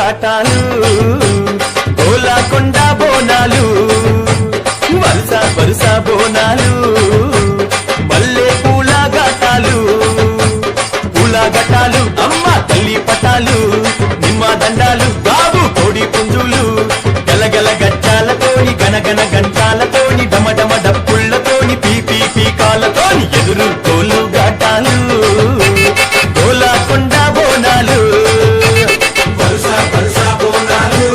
ఘాటాలు గోలాకొండ బోనాలు వరుస వరుస బోనాలు మల్లె పూల ఘాటాలు పూల ఘటాలు అమ్మ తల్లి పటాలు నిమ్మ దండాలు బాబు కోడి పుంజులు గలగల గజ్జాలతోని గనగన గంటాలతోని డమడమ డప్పుళ్లతోని పీపీ పీకాలతోని ఎదురు కోలు ఘాటాలు గోలాకొండ బోనాలు వరుస వరుస బోనాలు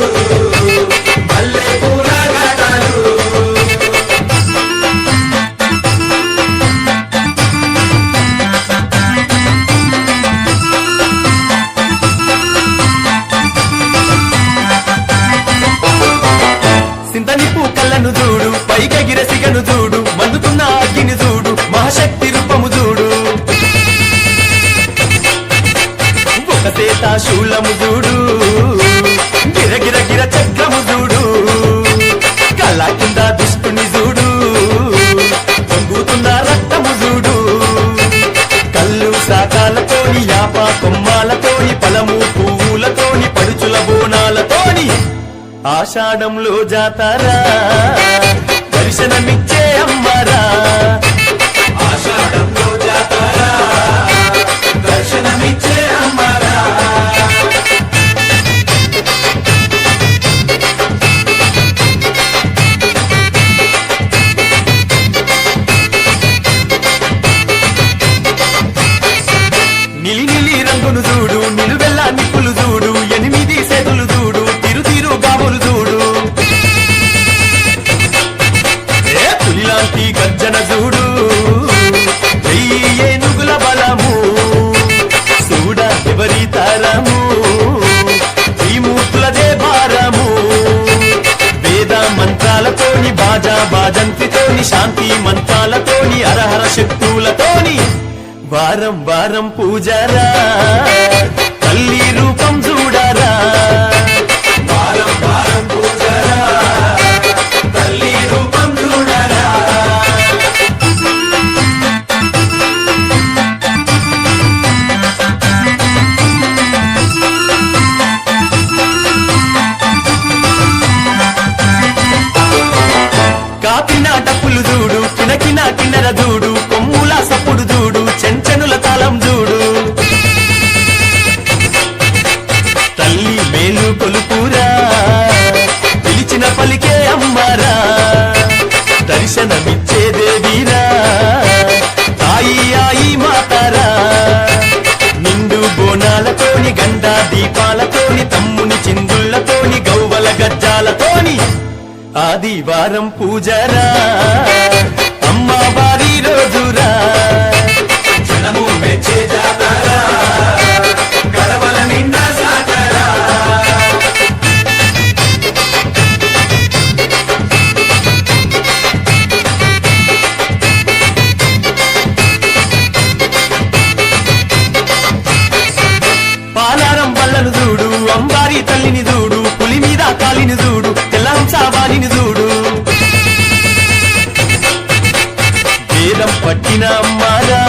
మల్లె పూల ఘాటాలు సింతనిప్పు కళ్ళను చూడు పైకెగిర సిగను చూడు మందుతున్న అగ్గిని చూడు మహాశక్తి రూపము చూడు ఒక సేత శూలము చూడు గిరగిర గిర చక్రము చూడు కళ్ళ కింద దుష్టుని చూడు పొంగుతున్న రక్తము చూడు కళ్ళు శాఖాలతోని యాప కొమ్మాలతోని పలము పువ్వులతోని పడుచుల బోనాలతోని ఆషాఢంలో జాతారా దర్శనమిచ్చే అమ్మరా ఆషాఢంలో జాతర దర్శనమిచ్చే అమ్మరా నిలి నిలి రంగును చూడు నిలువెల్ల నిప్పులు చూడు 8 సేతులు చూడు తిరు తిరు గాబులు చూడు పులిలాంటి గర్జన చూడు ఏనుగుల బలము చూడ ఎవరి తరము ఈ మూర్తులదే భారము వేద మంత్రాలతోని బాజా బాజంతితోని శాంతి మంత్రాలతోని అరహర శక్తులతోని వారం వారం పూజరా తల్లి రూపం చూడరా వారం వారం పూజరా తల్లి రూపం చూడరా కాపిన డప్పులు చూడు కినకిన కిన్నెర చూడు కొమ్ముల సప్పుడు చూడు చెంచనుల తాళం చూడు తల్లి మేలు కొలుపురా పిలిచిన పలికే అమ్మరా దర్శనమిచ్చే దేవీరా తాయి ఆయి మాతారా నిండు బోనాలతోని గండా దీపాలతోని తమ్ముని చిందుళ్లతోని గౌవల గజ్జాలతోని ఆదివారం పూజరా అమ్మవారి రోజురా జనము మెచ్చే జాతర గడవల నిండా సాగరా పాలారం బల్లను చూడు అంబారి తల్లిని చూడు పులి మీద కాలిని చూడు తెల్లంసాబాలిని చూడు వేదం పట్టిన అమ్మారా